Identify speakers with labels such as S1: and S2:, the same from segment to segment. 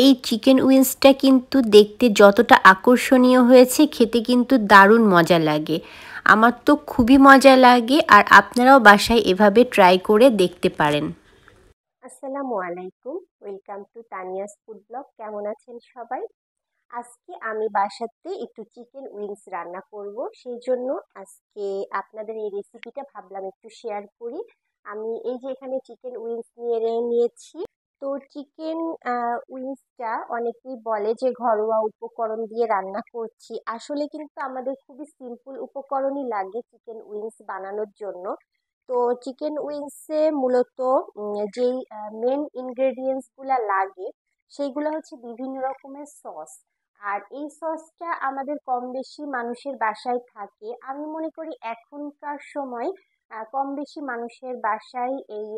S1: এই চিকেন উইংসটা কিন্তু দেখতে যতটা আকর্ষণীয় হয়েছে, খেতে কিন্তু দারুণ মজা লাগে। আমার তো খুবই মজা লাগে, আর আপনারাও বাসায় এভাবে ট্রাই করে দেখতে পারেন।
S2: আসসালামু আলাইকুম, welcome to Tania's food blog. কেমন আছেন সবাই? আজকে আমি বাসাতে একটু চিকেন উইংস রান্না করব, সেই জন্য আজকে আপনাদের এই রেসিপিটা ভাবলাম একটু শেয়ার করি। আমি এই যে এখানে চিকেন উইংস নিয়েছি। তো চিকেন উইংসটা অনেকেই বলে যে ঘরোয়া উপকরণ দিয়ে রান্না করছি, আসলে কিন্তু আমাদের খুবই সিম্পল উপকরণই লাগে চিকেন উইংস বানানোর জন্য। তো চিকেন উইংসে মূলত যেই মেন ইনগ্রেডিয়েন্টস গুলা লাগে সেইগুলো হচ্ছে বিভিন্ন রকমের সস। আর এই সসটা আমাদের কম বেশি মানুষের বাসায় থাকে। আমি মনে করি এখনকার সময় কম বেশি মানুষের বাসায় এই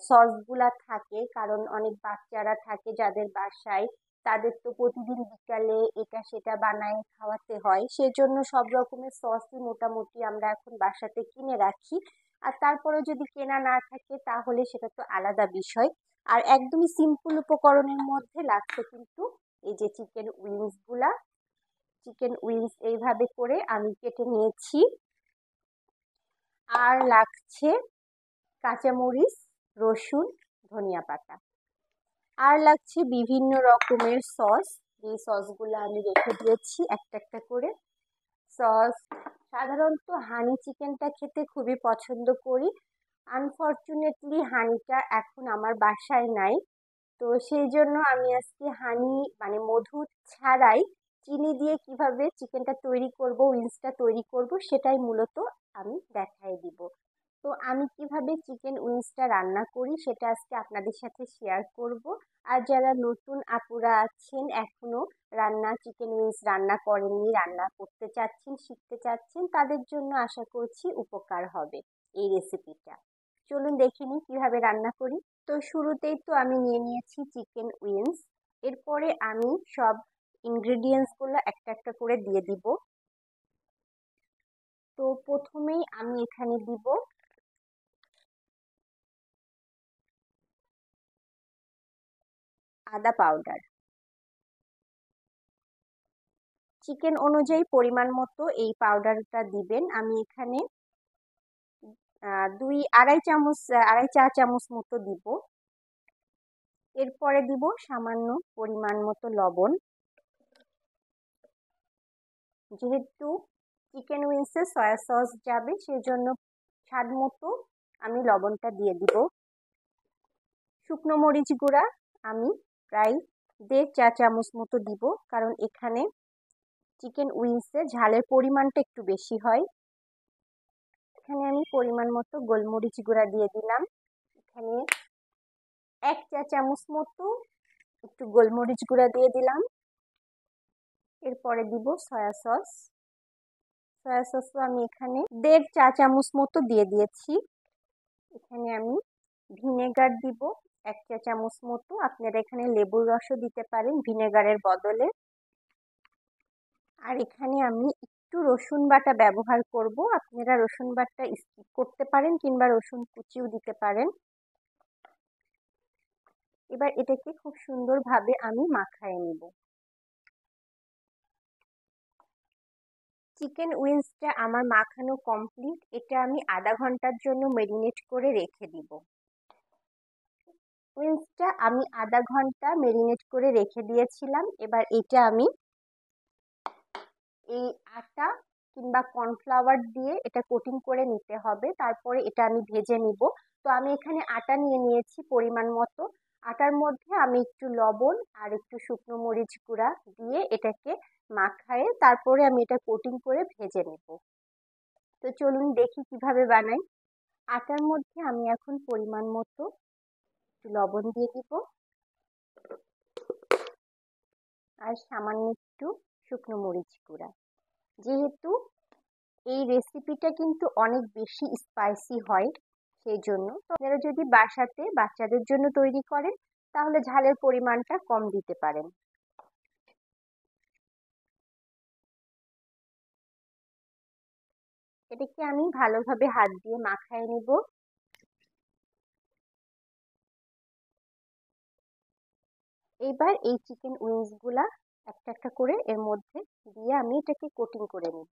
S2: সসগুলা থাকে, কারণ অনেক বাচ্চারা থাকে যাদের বাসায়, তাদের তো প্রতিদিন বিকালে এটা সেটা বানায় খাওয়াতে হয়, সেজন্য সব রকমের সসই মোটামুটি আমরা এখন বাসাতে কিনে রাখি। আর তারপরে যদি কেনা না থাকে তাহলে সেটা তো আলাদা বিষয়। আর একদমই সিম্পল উপকরণের মধ্যে লাগছে কিন্তু এই যে চিকেন উইংস এইভাবে করে আমি কেটে নিয়েছি। আর লাগছে কাঁচামরিচ, রসুন, ধনিয়া পাতা। আর লাগছে বিভিন্ন রকমের সস, যে সসগুলো আমি রেখে দিয়েছি একটা একটা করে সস। সাধারণত হানি চিকেনটা খেতে খুবই পছন্দ করি। আনফরচুনেটলি হানিটা এখন আমার বাসায় নাই। তো সেই জন্য আমি আজকে হানি মানে মধু ছাড়াই চিনি দিয়ে কিভাবে চিকেনটা তৈরি করব, উইংসটা তৈরি করব, সেটাই মূলত আমি দেখাই দিব। তো আমি কিভাবে চিকেন উইংসটা রান্না করি সেটা আজকে আপনাদের সাথে শেয়ার করব। আর যারা নতুন আপুরা আছেন, এখনো চিকেন উইংস রান্না করেননি, রান্না করতে চাচ্ছেন, শিখতে চাচ্ছেন, তাদের জন্য আশা করছি উপকার হবে এই রেসিপিটা। চলুন দেখে নিই কিভাবে রান্না করি। তো শুরুতেই তো আমি নিয়ে নিয়েছি চিকেন উইংস। এরপরে আমি সব ইনগ্রেডিয়েন্টস গুলো একটা একটা করে দিয়ে দিব। তো প্রথমেই আমি এখানে দিব আদা পাউডার। চিকেন অনুযায়ী পরিমাণ মতো এই পাউডারটা দিবেন। আমি এখানে আড়াই চা চামচ মতো দিব। এরপরে দিব সামান্য পরিমাণ মতো লবণ। যেহেতু চিকেন উইংসে সয়া সস যাবে, সেজন্য স্বাদ মতো আমি লবণটা দিয়ে দিব। শুকনো মরিচ গুঁড়া আমি প্রায় 1.5 চা চামচ মতো দিব, কারণ এখানে চিকেন উইংসে ঝালের পরিমাণটা একটু বেশি হয়। এখানে আমি পরিমাণ মতো গোলমরিচ গুঁড়া দিয়ে দিলাম। এখানে 1 চা চামচ মতো একটু গোলমরিচ গুঁড়া দিয়ে দিলাম। এরপরে দিব সয়া সস। সয়া সসও আমি এখানে 1.5 চা চামচ মতো দিয়ে দিয়েছি। এখানে আমি ভিনেগার দিব 1 চা চামচ মতো। আপনারা এখানে লেবুর রসও দিতে পারেন ভিনেগারের বদলে। আর এখানে আমি একটু রসুন বাটা ব্যবহার করব, আপনারা রসুন বাটা স্কিপ করতে পারেন কিংবা রসুন কুচিও দিতে পারেন। এবার এটাকে খুব সুন্দরভাবে আমি মাখায় নেব। চিকেন উইংসটা আমার মাখানো কমপ্লিট। এটা আমি আধা ঘন্টার জন্য মেরিনেট করে রেখে দিব। উইংসটা আমি আধা ঘন্টা মেরিনেট করে রেখে দিয়েছিলাম। এবার এটা আমি এই আটা কিংবা কর্নফ্লাওয়ার দিয়ে এটা কোটিং করে নিতে হবে, তারপরে এটা আমি ভেজে নিব। তো আমি এখানে আটা নিয়ে নিয়েছি পরিমাণ মতো। আটার মধ্যে আমি একটু লবণ আর একটু শুকনো মরিচ গুঁড়া দিয়ে এটাকে মাখায়ে তারপরে আমি এটা কোটিং করে ভেজে নেব। তো চলুন দেখি কিভাবে বানাই। আটার মধ্যে আমি এখন পরিমাণ মতো একটু লবণ দিয়ে দিব আর সামান্য একটু শুকনো মরিচ গুঁড়া। যেহেতু এই রেসিপিটা কিন্তু অনেক বেশি স্পাইসি হয়, সেই জন্য তো আপনারা যদি বাসাতে বাচ্চাদের জন্য তৈরি করেন তাহলে ঝালের পরিমাণটা কম দিতে পারেন। এটাকে আমি ভালোভাবে হাত দিয়ে মাখায় নিব। এইবার এই চিকেন উইংসগুলা একটা একটা করে এর মধ্যে দিয়ে আমি এটাকে কোটিং করে নিব।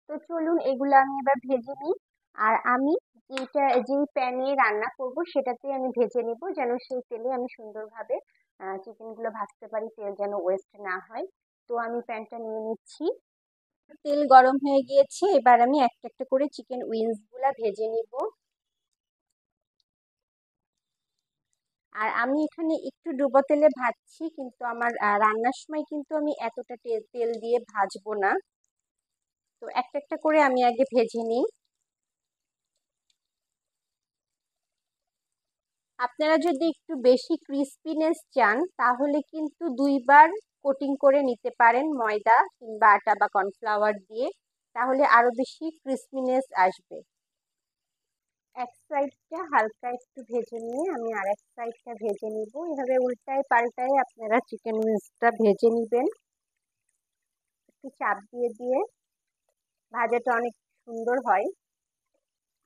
S2: তো চলুন এগুলো আমি এবার ভেজে নিই। আর আমি যেই প্যানে রান্না করব সেটাতে আমি ভেজে নিব, যেন সেই তেলে আমি সুন্দরভাবে চিকেনগুলো ভাজতে পারি, তেল যেন ওয়েস্ট না হয়। তো আমি প্যানটা নিয়ে নিচ্ছি, তেল গরম হয়ে গিয়েছে। এবার আমি একটা একটা করে চিকেন উইংসগুলা ভেজে নিব। আর আমি এখানে একটু ডুবো তেলে ভাজছি, কিন্তু আমার রান্নার সময় কিন্তু আমি এতটা তেল দিয়ে ভাজবো না। তো একটা একটা করে আমি আগে ভেজে নিই। আপনারা যদি একটু বেশি ক্রিস্পিনেস চান তাহলে কিন্তু দুইবার কোটিং করে নিতে পারেন ময়দা কিংবা আটা বা কর্নফ্লাওয়ার দিয়ে, তাহলে আরো বেশি ক্রিস্পিনেস আসবে। এক সাইডটা হালকা একটু ভেজে নিয়ে আমি আর এক সাইডটা ভেজে নিব। এভাবে উল্টায় পাল্টায় আপনারা চিকেন উইংসটা ভেজে নিবেন, একটু চাপ দিয়ে দিয়ে। ভাজাটা অনেক সুন্দর হয়,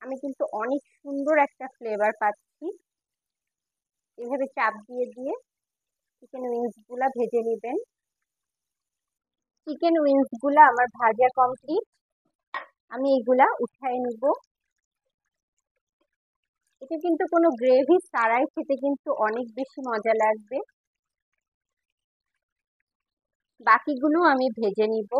S2: আমি কিন্তু অনেক সুন্দর একটা ফ্লেভার পাচ্ছি। এভাবে চাপ দিয়ে দিয়ে চিকেন উইংস গুলা ভেজে নিবেন। চিকেন উইংস গুলা আমার ভাজা কমপ্লিট, আমি এগুলা উঠায় নিব। এটা কিন্তু কোনো গ্রেভি ছাড়াই খেতে কিন্তু অনেক বেশি মজা লাগবে। বাকিগুলো আমি ভেজে নিব।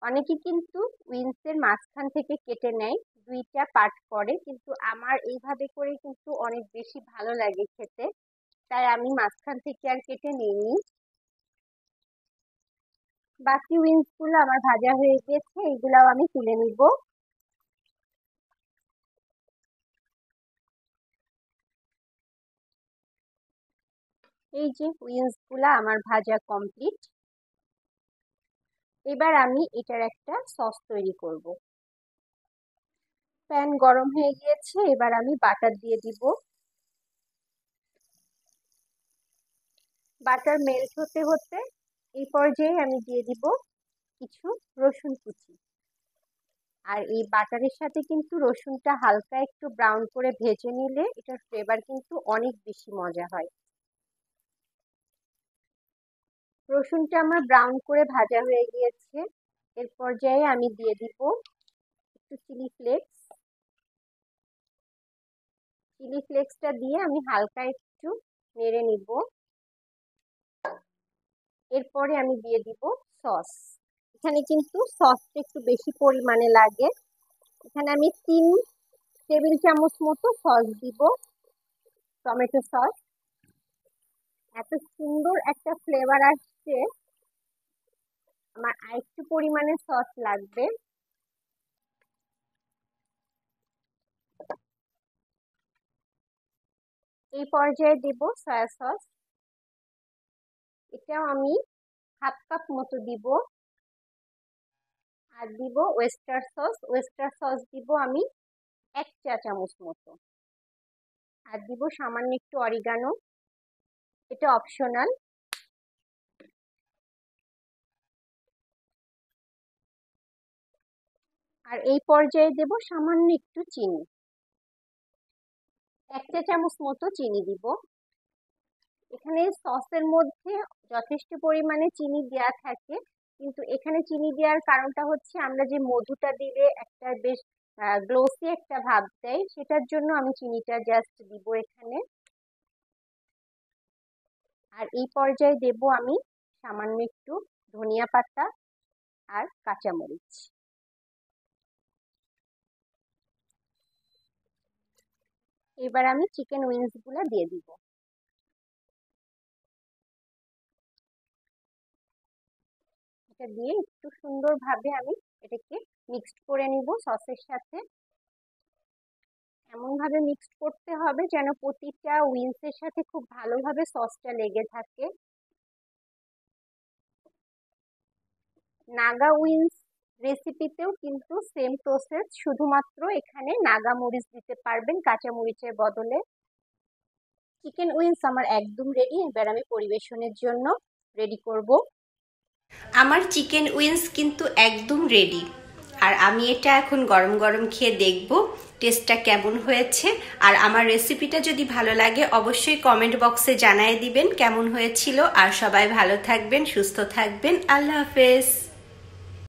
S2: অনেকে কিন্তু উইংসের মাঝখান থেকে কেটে নেয়, দুইটা পার্ট করে, কিন্তু আমার এইভাবে করে কিন্তু অনেক বেশি ভালো লাগে খেতে, তাই আমি মাঝখান থেকে আর কেটে নিইনি। বাকি উইংস গুলো আমার ভাজা হয়ে গেছে, এগুলাও আমি তুলে নিব। এই যে উইংস গুলা আমার ভাজা কমপ্লিট। এবার আমি এটার একটা সস তৈরি করব। প্যান গরম হয়ে গিয়েছে, এবার আমি বাটার দিয়ে দিব। বাটার মেল্ট হতে হতে এই পর্যায়ে আমি দিয়ে দিব কিছু রসুন কুচি। আর এই বাটারের সাথে কিন্তু রসুনটা হালকা একটু ব্রাউন করে ভেজে নিলে এটার ফ্লেভার কিন্তু অনেক বেশি মজা হয়। রসুনটা আমার ব্রাউন করে ভাজা হয়ে গিয়েছে, এর পর্যায়ে আমি দিয়ে দিব একটু চিলি ফ্লেক্স। চিলি ফ্লেক্সটা দিয়ে আমি হালকা একটু নেড়ে নিব। এরপরে আমি দিয়ে দিব সস। এখানে কিন্তু সসটা একটু বেশি পরিমাণে লাগে, এখানে আমি 3 টেবিল চামচ মতো সস দিব, টমেটো সস। এত সুন্দর একটা ফ্লেভার আসছে, আমার আরেকটু পরিমাণে সস লাগবে। এই পর্যায়ে দেব সয়া সস, এটাও আমি হাফ কাপ মতো দিব। আর দিব ওয়েস্টার সস, ওয়েস্টার সস দিব আমি 1 চা চামচ মতো। আর দিব সামান্য একটু অরিগানো, এটা অপশনাল। আর এই পর্যায়ে দেব সামান্য একটু চিনি, 1 চা চামচ মতো চিনি দিব। এখানে সসের মধ্যে যথেষ্ট পরিমাণে চিনি দেওয়া থাকে, কিন্তু এখানে চিনি দেওয়ার কারণটা হচ্ছে আমরা যে মধুটা দিলে একটা বেশ গ্লোসি একটা ভাব দেয়, সেটার জন্য আমি চিনিটা জাস্ট দিব এখানে। আর এই পর্যায়ে দেব আমি সামান্য একটু ধনিয়া পাতা আর কাঁচামরিচ। এবার আমি চিকেন উইংস গুলা দিয়ে দিব। এটা দিয়ে একটু সুন্দরভাবে আমি এটাকে মিক্সড করে নিব সসের সাথে। এমন ভাবে মিক্সড করতে হবে যেন প্রতিটা উইংসের সাথে খুব ভালোভাবে সসটা লেগে থাকে। নাগা উইংস রেসিপিতেও কিন্তু সেম প্রসেস, শুধুমাত্র এখানে নাগা মরিচ দিতে পারবেন কাঁচা মরিচের বদলে। চিকেন উইংস আমার একদম রেডি, এবার আমি পরিবেশনের জন্য রেডি করব।
S1: আমার চিকেন উইংস কিন্তু একদম রেডি। আর আমি এটা এখন গরম গরম খেয়ে দেখব টেস্টটা কেমন হয়েছে। আর আমার রেসিপিটা যদি ভালো লাগে অবশ্যই কমেন্ট বক্সে জানিয়ে দিবেন কেমন হয়েছিল। আর সবাই ভালো থাকবেন, সুস্থ থাকবেন। আল্লাহ হাফেজ।